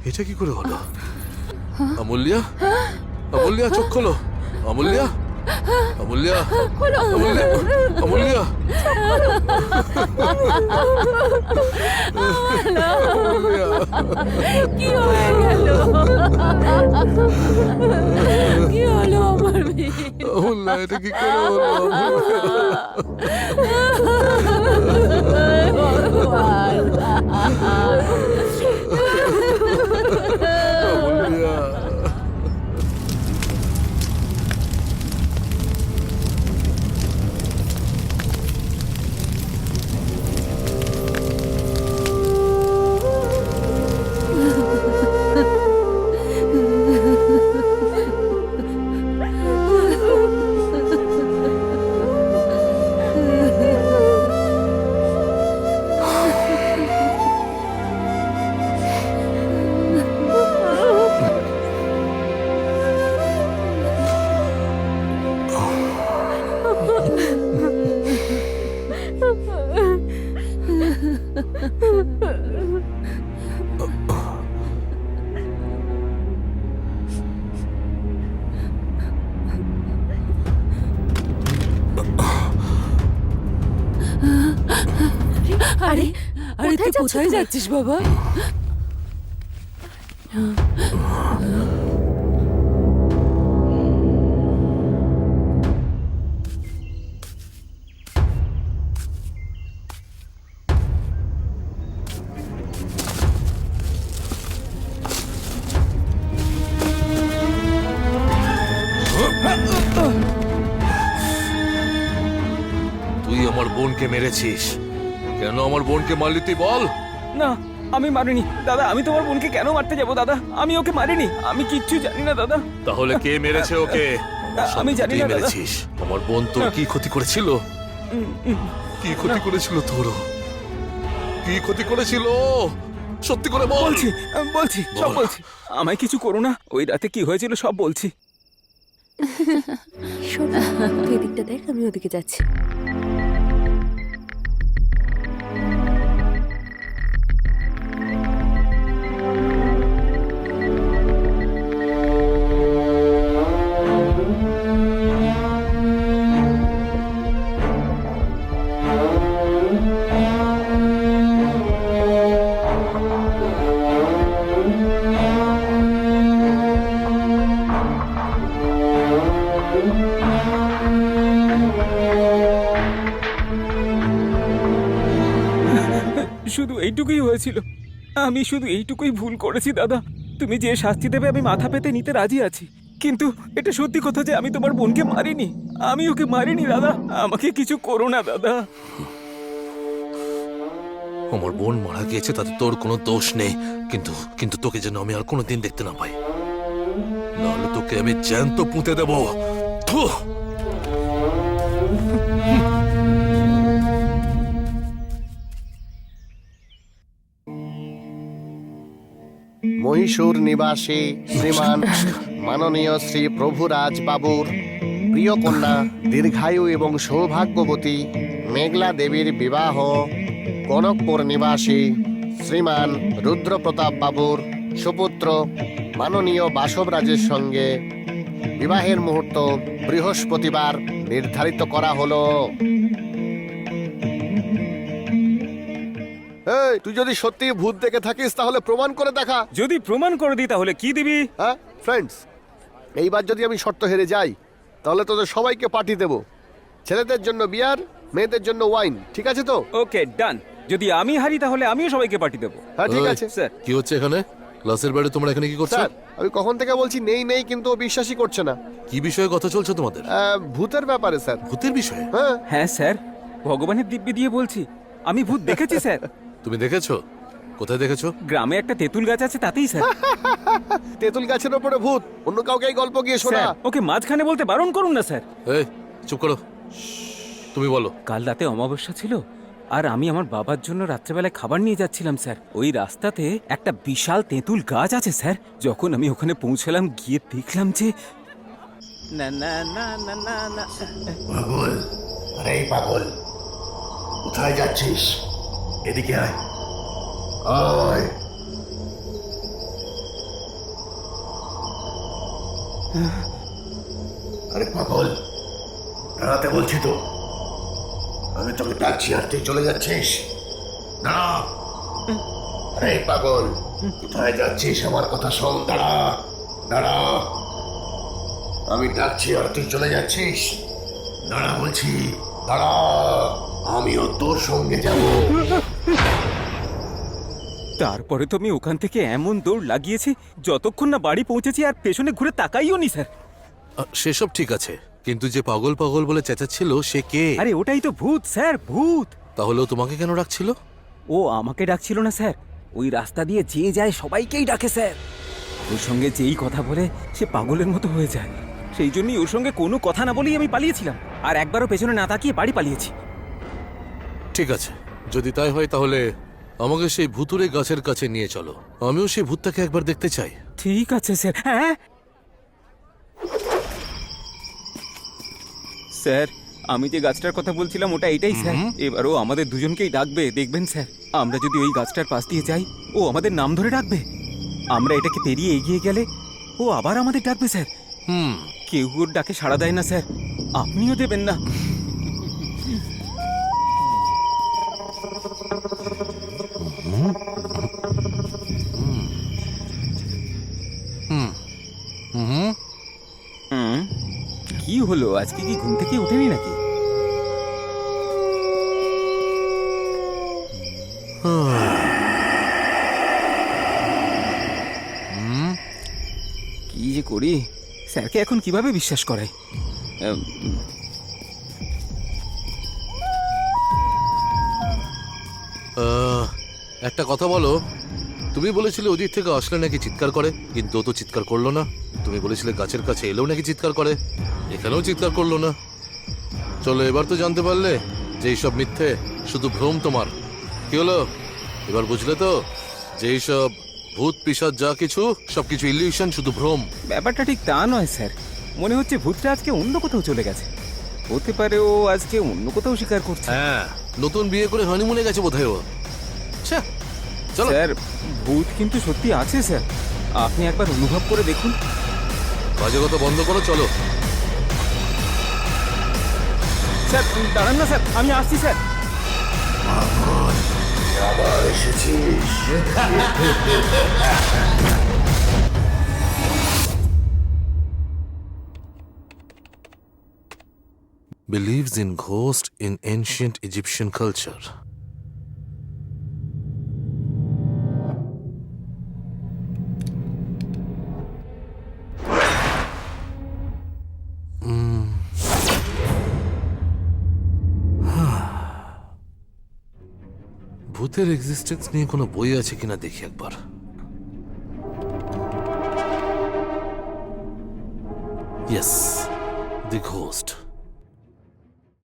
এটা কি করে হলো? অমূল্যা, অমূল্যা চোখ খোলো। অমূল্যা, অমূল্যা, অমূল্যা, অমূল্যা, অমূল্যা। কি হয়ে গেল? কি হলো আমার মেয়ে? অমূল্যা, এটা কি করে হলো? ভগবান! অমূল্যা। আরে আরে তুই কোথায় যাচ্ছিস বাবা? তুই আমার বোনকে মেরেছিস। কেন আমার বোনকে মারলি তুই বল? না, আমি মারিনি দাদা। আমি তোমার বোনকে কেন মারতে যাব দাদা? আমি ওকে মারিনি। আমি কিচ্ছু জানি না দাদা। তাহলে কে মেরেছে ওকে? আমি জানি তুই না দাদা। মেরেছিস। আমার বোন তোর কি ক্ষতি করেছিল? কি ক্ষতি করেছিল তোর? কি ক্ষতি করেছিল? সত্যি করে বল। বলছি বলছি সব বল। বলছি। আমায় কিছু করো না। ওই রাতে কি হয়েছিল সব বলছি। শোন, তুই এদিকটা দেখ, আমি ওদিকে যাচ্ছি। শুধু এইটুকুই হয়েছিল। আমি শুধু এইটুকুই ভুল করেছি দাদা। তুমি যে শাস্তি দেবে আমি মাথা পেতে নিতে রাজি আছি, কিন্তু এটা সত্যি কথা যে আমি তোমার বোনকে মারিনি। আমি ওকে মারিনি দাদা। আমাকে কিছু করো না দাদা। আমার বোন মারা গিয়েছে, তাতে তোর কোনো দোষ নেই। কিন্তু কিন্তু তোকে যেন আমি আর কোনোদিন দেখতে না পাই, নাহলে তোকে আমি জ্যান্ত পুঁতে দেবো। থুহ! মহীশূর নিবাসী শ্রীমান মাননীয় শ্রী প্রভুরাজ বাবুর প্রিয় কন্যা দীর্ঘায়ু এবং সৌভাগ্যবতী মেঘলা দেবীর বিবাহ কনকপুর নিবাসী শ্রীমান রুদ্রপ্রতাপ বাবুর সুপুত্র মাননীয় বাসবরাজের সঙ্গে বিবাহের মুহূর্ত বৃহস্পতিবার নির্ধারিত করা হলো। এই, তুই যদি সত্যি ভূত দেখে থাকিস তাহলে প্রমাণ করে দেখা। যদি প্রমাণ করে দিই তাহলে কি দিবি? হ্যাঁ ফ্রেন্ডস, এইবার যদি আমি শর্ত হেরে যাই তাহলে তোদের সবাইকে পার্টি দেব। ছেলেদের জন্য বিয়ার, মেয়েদের জন্য ওয়াইন, ঠিক আছে তো? ওকে ডান। যদি আমি হারি তাহলে আমিও সবাইকে পার্টি দেবো। হ্যাঁ ঠিক ওই, আছে স্যার। কি হচ্ছে এখানে? ক্লাসের বাইরে তোমরা এখানে কি করছো? স্যার, আমি কখন থেকে বলছি নেই নেই, কিন্তু ও বিশ্বাসই করছে না। কি বিষয়ে কথা চলছে তোমাদের? ভূতের ব্যাপারে স্যার। ভূতের বিষয়ে? হ্যাঁ হ্যাঁ স্যার, ভগবানের দিব্যি দিয়ে বলছি, আমি ভূত দেখেছি স্যার। তুমি দেখেছো? কোথায় দেখেছো? গ্রামে একটা তেঁতুল গাছ আছে তাতেই স্যার। তেঁতুল গাছের ওপরে ভূত, অন্য কাউকে এই গল্প গিয়ে শোনা। স্যার, ওকে মাঝখানে বলতে বারণ করুন না স্যার। এই চুপ করো, তুমি বলো। কাল রাতে অমাবস্যা ছিল, আর আমি আমার বাবার জন্য রাত্রেবেলায় খাবার নিয়ে যাচ্ছিলাম স্যার। ওই রাস্তাতে একটা বিশাল তেঁতুল গাছ আছে স্যার। যখন আমি ওখানে পৌঁছলাম, গিয়ে দেখলাম যে না না না না না না পাগল, আরে এই পাগল, কোথায় যাচ্ছিস? এদিকে আয়, আয়। আরে পাগল, দাঁড়াতে বলছি তো। আমি তোকে ডাকছি আর তুই চলে যাচ্ছিস। দাঁড়া। আরে পাগল, কোথায় যাচ্ছিস? আমার কথা শোন। দাঁড়া, দাঁড়া। আমি ডাকছি আর তুই চলে যাচ্ছিস। দাঁড়া বলছি, দাঁড়া। আমিও তোর সঙ্গে যাব। তারপরে তো আমি ওখান থেকে এমন দৌড় লাগিয়েছি যতক্ষণ না বাড়ি পৌঁছেছি আর পেছনে ঘুরে তাকাইও নি স্যার। সেসব ঠিক আছে, কিন্তু যে পাগল পাগল বলে চেঁচাচ্ছিল সে কে? আরে ওটাই তো ভূত স্যার, ভূত। তাহলেও তোমাকে কেন রাখছিল? ও আমাকে ডাকছিল না স্যার, ওই রাস্তা দিয়ে যে যায় সবাইকেই ডাকে স্যার। ওর সঙ্গে যেই কথা বলে সে পাগলের মতো হয়ে যায়। সেই জন্যই ওর সঙ্গে কোনো কথা না বলেই আমি পালিয়েছিলাম, আর একবারও পেছনে না তাকিয়ে বাড়ি পালিয়েছি। ঠিক আছে, যদি তাই হয় তাহলে আমাকে সেই ভুতুরে গাছের কাছে নিয়ে চলো। আমিও সেই ভূতটাকে একবার দেখতে চাই। ঠিক আছে স্যার। হ্যাঁ স্যার, আমি যে গাছটার কথা বলছিলাম ওটা এটাই স্যার। এবারও আমাদের দুজনকেই ডাকবে, দেখবেন স্যার। আমরা যদি ওই গাছটার পাশ দিয়ে যাই ও আমাদের নাম ধরে ডাকবে। আমরা এটাকে পেরিয়ে এগিয়ে গেলে ও আবার আমাদের ডাকবে স্যার। কেউ ওর ডাকে সাড়া দেয় না স্যার, আপনিও দেবেন না। কি হলো, আজকে কি ঘুম থেকে ওঠেনি নাকি? কি যে করি, স্যারকে এখন কিভাবে বিশ্বাস করে? একটা কথা বলো, তুমি বলেছিলে ওদিক থেকে আসলে নাকি চিৎকার করে, কিন্তু ও তো চিৎকার করলো না। তুমি বলেছিলে গাছের কাছে এলেও নাকি চিৎকার করে, এখানেও চিৎকার করলো না। চলো, এবার তো জানতে পারলে যে এইসব মিথ্যে, শুধু ভ্রম তোমার। কি হলো, এবার বুঝলে তো যে এইসব ভূত পিশাচ যা কিছু সবকিছু ইলিউশন, শুধু ভ্রম। ব্যাপারটা ঠিক তা নয় স্যার, মনে হচ্ছে ভূতটা আজকে অন্য কোথাও চলে গেছে। হতে পারে ও আজকে অন্য কোথাও শিকার করছে। হ্যাঁ, নতুন বিয়ে করে হানিমুনে গেছে বোধহয় ও। চলো স্যার, ভূত কিন্তু সত্যি আছে স্যার, আপনি একবার অনুভব করে দেখুন। বাজে কথা বন্ধ করো, চলো। স্যার দাঁড়ান না স্যার, আমি আসছি স্যার। আবার এসেছিস? Believes in ghost in ancient Egyptian culture. ভূতের এক্সিস্টেন্স নিয়ে কোনো বই আছে কিনা দেখি একবার। ইয়েস, দি ঘোস্ট।